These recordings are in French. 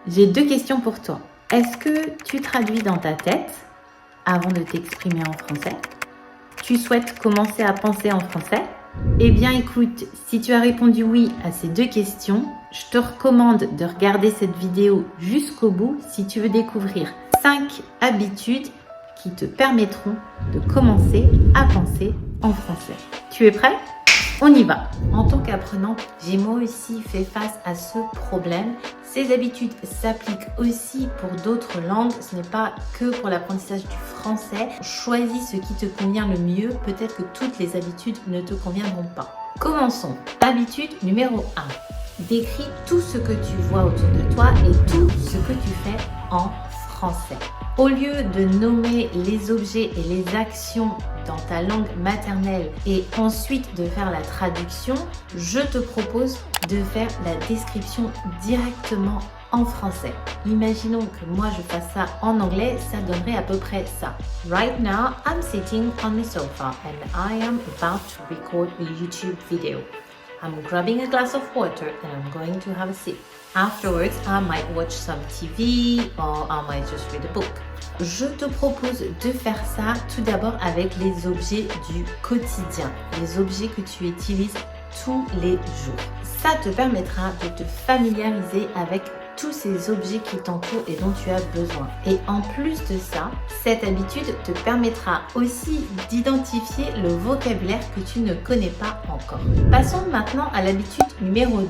J'ai deux questions pour toi. Est-ce que tu traduis dans ta tête avant de t'exprimer en français? Tu souhaites commencer à penser en français? Eh bien écoute, si tu as répondu oui à ces deux questions, je te recommande de regarder cette vidéo jusqu'au bout si tu veux découvrir 5 habitudes qui te permettront de commencer à penser en français. Tu es prêt? On y va! En tant qu'apprenant, j'ai moi aussi fait face à ce problème. Ces habitudes s'appliquent aussi pour d'autres langues. Ce n'est pas que pour l'apprentissage du français. Choisis ce qui te convient le mieux. Peut-être que toutes les habitudes ne te conviendront pas. Commençons. Habitude numéro 1. Décris tout ce que tu vois autour de toi et tout ce que tu fais en français. Au lieu de nommer les objets et les actions dans ta langue maternelle et ensuite de faire la traduction, je te propose de faire la description directement en français. Imaginons que moi je fasse ça en anglais, ça donnerait à peu près ça. Right now, I'm sitting on the sofa and I am about to record a YouTube video. I'm grabbing a glass of water and I'm going to have a sip. Afterwards, I might watch some TV or I might just read a book. Je te propose de faire ça tout d'abord avec les objets du quotidien, les objets que tu utilises tous les jours. Ça te permettra de te familiariser avec tous ces objets qui t'entourent et dont tu as besoin. Et en plus de ça, cette habitude te permettra aussi d'identifier le vocabulaire que tu ne connais pas encore. Passons maintenant à l'habitude numéro 2.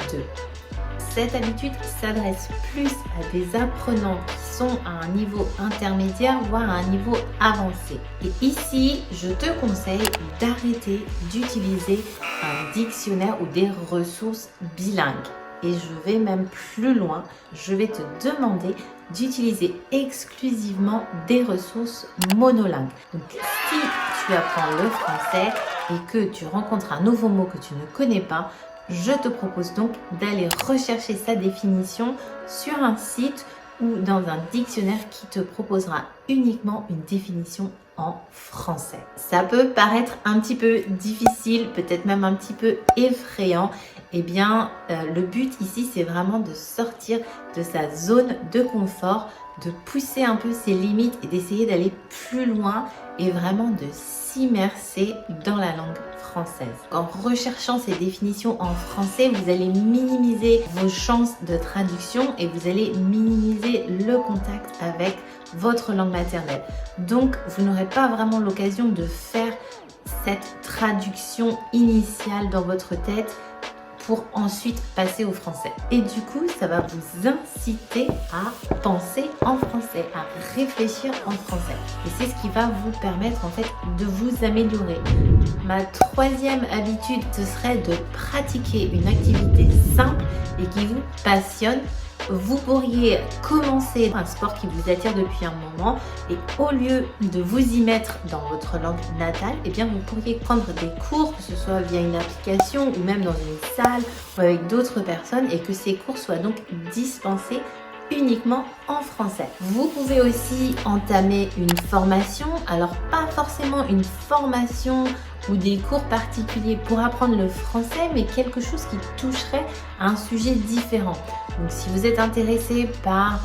Cette habitude s'adresse plus à des apprenants qui sont à un niveau intermédiaire, voire à un niveau avancé. Et ici, je te conseille d'arrêter d'utiliser un dictionnaire ou des ressources bilingues. Et je vais même plus loin, je vais te demander d'utiliser exclusivement des ressources monolingues. Donc si tu apprends le français et que tu rencontres un nouveau mot que tu ne connais pas, je te propose donc d'aller rechercher sa définition sur un site ou dans un dictionnaire qui te proposera uniquement une définition en français. Ça peut paraître un petit peu difficile, peut-être même un petit peu effrayant. Eh bien, le but ici, c'est vraiment de sortir de sa zone de confort, de pousser un peu ses limites et d'essayer d'aller plus loin et vraiment de s'immerser dans la langue française. En recherchant ces définitions en français, vous allez minimiser vos chances de traduction et vous allez minimiser le contact avec votre langue maternelle. Donc, vous n'aurez pas vraiment l'occasion de faire cette traduction initiale dans votre tête pour ensuite passer au français. Et du coup, ça va vous inciter à penser en français, à réfléchir en français. Et c'est ce qui va vous permettre en fait de vous améliorer. Ma troisième habitude, ce serait de pratiquer une activité simple et qui vous passionne. Vous pourriez commencer un sport qui vous attire depuis un moment et au lieu de vous y mettre dans votre langue natale, eh bien vous pourriez prendre des cours, que ce soit via une application ou même dans une salle ou avec d'autres personnes et que ces cours soient donc dispensés uniquement en français. Vous pouvez aussi entamer une formation, alors pas forcément une formation ou des cours particuliers pour apprendre le français, mais quelque chose qui toucherait à un sujet différent. Donc si vous êtes intéressé par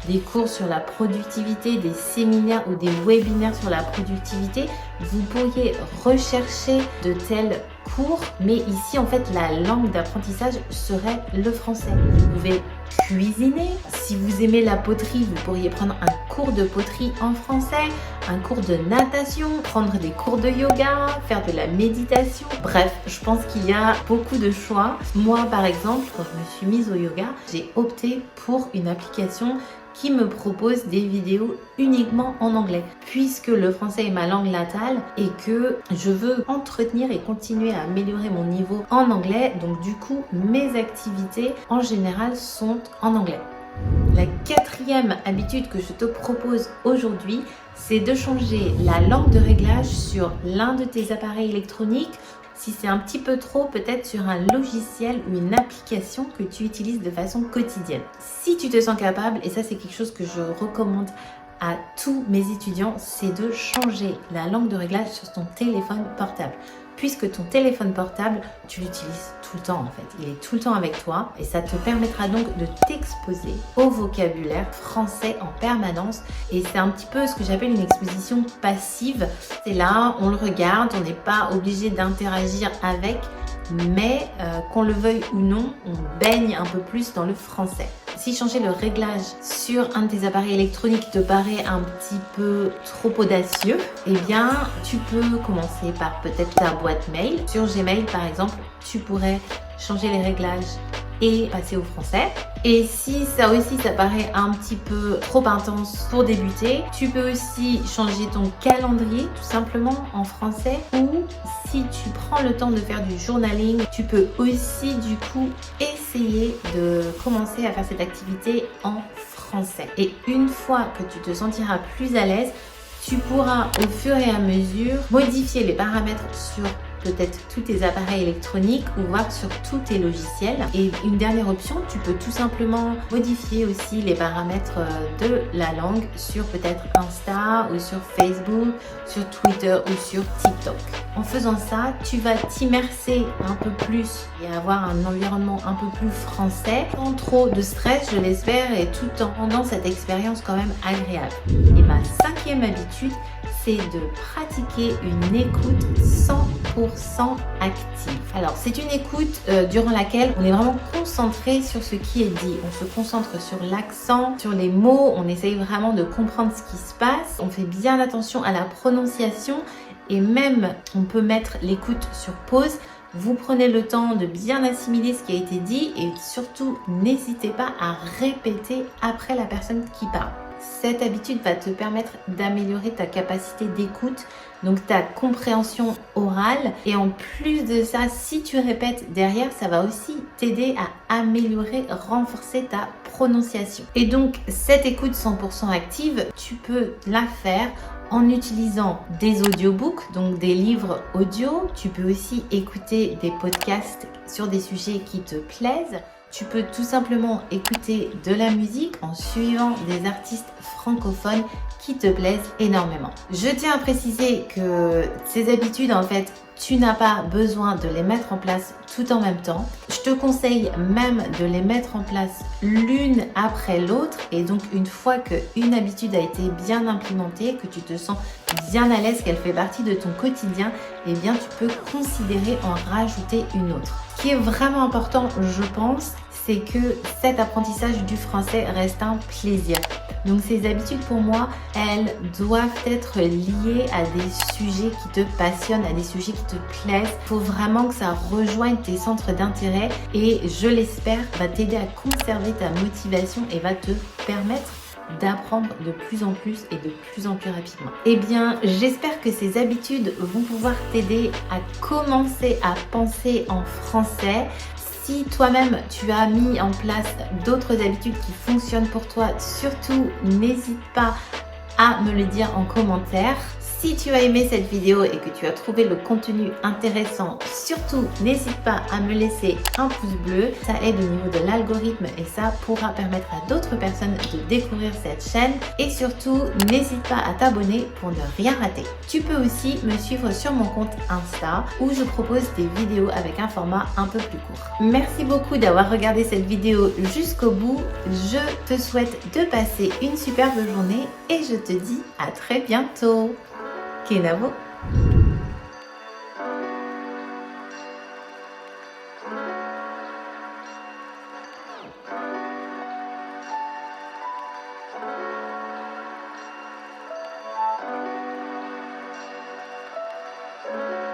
des cours sur la productivité, des séminaires ou des webinaires sur la productivité, vous pourriez rechercher de tels cours, mais ici en fait la langue d'apprentissage serait le français. Vous pouvez cuisiner. Si vous aimez la poterie, vous pourriez prendre un cours de poterie en français, un cours de natation, prendre des cours de yoga, faire de la méditation. Bref, je pense qu'il y a beaucoup de choix. Moi, par exemple, quand je me suis mise au yoga, j'ai opté pour une application qui me propose des vidéos uniquement en anglais, puisque le français est ma langue natale et que je veux entretenir et continuer à améliorer mon niveau en anglais. Donc du coup, mes activités en général sont en anglais. La quatrième habitude que je te propose aujourd'hui, c'est de changer la langue de réglage sur l'un de tes appareils électroniques. Si c'est un petit peu trop, peut-être sur un logiciel ou une application que tu utilises de façon quotidienne. Si tu te sens capable, et ça c'est quelque chose que je recommande à tous mes étudiants, c'est de changer la langue de réglage sur ton téléphone portable. puisque ton téléphone portable, tu l'utilises tout le temps en fait. Il est tout le temps avec toi et ça te permettra donc de t'exposer au vocabulaire français en permanence. Et c'est un petit peu ce que j'appelle une exposition passive. C'est là, on le regarde, on n'est pas obligé d'interagir avec, mais qu'on le veuille ou non, on baigne un peu plus dans le français. Si changer le réglage sur un de tes appareils électroniques te paraît un petit peu trop audacieux, eh bien, tu peux commencer par peut-être ta boîte mail. Sur Gmail, par exemple, tu pourrais changer les réglages et passer au français. Et si ça aussi ça paraît un petit peu trop intense pour débuter, tu peux aussi changer ton calendrier tout simplement en français, ou si tu prends le temps de faire du journaling, tu peux aussi du coup essayer de commencer à faire cette activité en français. Et une fois que tu te sentiras plus à l'aise, tu pourras au fur et à mesure modifier les paramètres sur peut-être tous tes appareils électroniques ou voir sur tous tes logiciels. Et une dernière option, tu peux tout simplement modifier aussi les paramètres de la langue sur peut-être Insta ou sur Facebook, sur Twitter ou sur TikTok. En faisant ça, tu vas t'immerser un peu plus et avoir un environnement un peu plus français, sans trop de stress, je l'espère, et tout en rendant cette expérience quand même agréable. Et ma 5e habitude, c'est de pratiquer une écoute 100% active. Alors, c'est une écoute durant laquelle on est vraiment concentré sur ce qui est dit. On se concentre sur l'accent, sur les mots, on essaye vraiment de comprendre ce qui se passe. On fait bien attention à la prononciation et même on peut mettre l'écoute sur pause. Vous prenez le temps de bien assimiler ce qui a été dit et surtout n'hésitez pas à répéter après la personne qui parle. Cette habitude va te permettre d'améliorer ta capacité d'écoute, donc ta compréhension orale. Et en plus de ça, si tu répètes derrière, ça va aussi t'aider à améliorer, renforcer ta prononciation. Et donc, cette écoute 100% active, tu peux la faire en utilisant des audiobooks, donc des livres audio. Tu peux aussi écouter des podcasts sur des sujets qui te plaisent. Tu peux tout simplement écouter de la musique en suivant des artistes francophones qui te plaisent énormément. Je tiens à préciser que ces habitudes, en fait, tu n'as pas besoin de les mettre en place tout en même temps. Je te conseille même de les mettre en place l'une après l'autre. Et donc, une fois qu'une habitude a été bien implémentée, que tu te sens bien à l'aise, qu'elle fait partie de ton quotidien, eh bien, tu peux considérer en rajouter une autre. Ce qui est vraiment important, je pense, c'est que cet apprentissage du français reste un plaisir. Donc ces habitudes pour moi, elles doivent être liées à des sujets qui te passionnent, à des sujets qui te plaisent. Il faut vraiment que ça rejoigne tes centres d'intérêt et je l'espère va t'aider à conserver ta motivation et va te permettre d'apprendre de plus en plus et de plus en plus rapidement. Eh bien, j'espère que ces habitudes vont pouvoir t'aider à commencer à penser en français. Si toi-même tu as mis en place d'autres habitudes qui fonctionnent pour toi, surtout n'hésite pas à me le dire en commentaire. Si tu as aimé cette vidéo et que tu as trouvé le contenu intéressant, surtout n'hésite pas à me laisser un pouce bleu. Ça aide au niveau de l'algorithme et ça pourra permettre à d'autres personnes de découvrir cette chaîne. Et surtout, n'hésite pas à t'abonner pour ne rien rater. Tu peux aussi me suivre sur mon compte Insta où je propose des vidéos avec un format un peu plus court. Merci beaucoup d'avoir regardé cette vidéo jusqu'au bout. Je te souhaite de passer une superbe journée et je te dis à très bientôt. Kenavo.